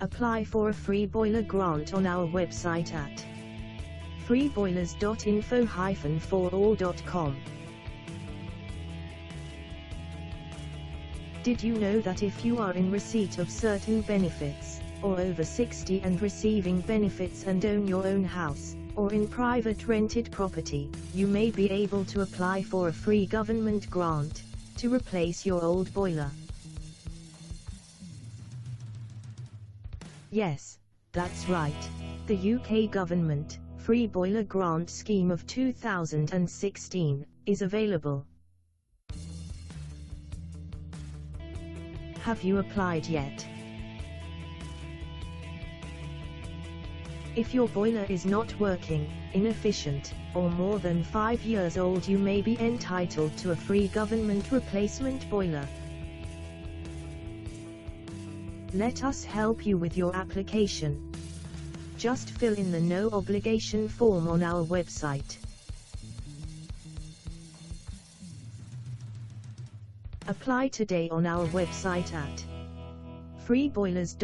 Apply for a free boiler grant on our website at freeboilers.info-forall.com. Did you know that if you are in receipt of certain benefits, or over 60 and receiving benefits and own your own house, or in private rented property, you may be able to apply for a free government grant to replace your old boiler? Yes, that's right. The UK government Free Boiler Grant Scheme of 2016 is available. Have you applied yet? If your boiler is not working, inefficient, or more than 5 years old, you may be entitled to a free government replacement boiler. Let us help you with your application. Just fill in the no obligation form on our website. Apply today on our website at freeboilers.info-forall.com.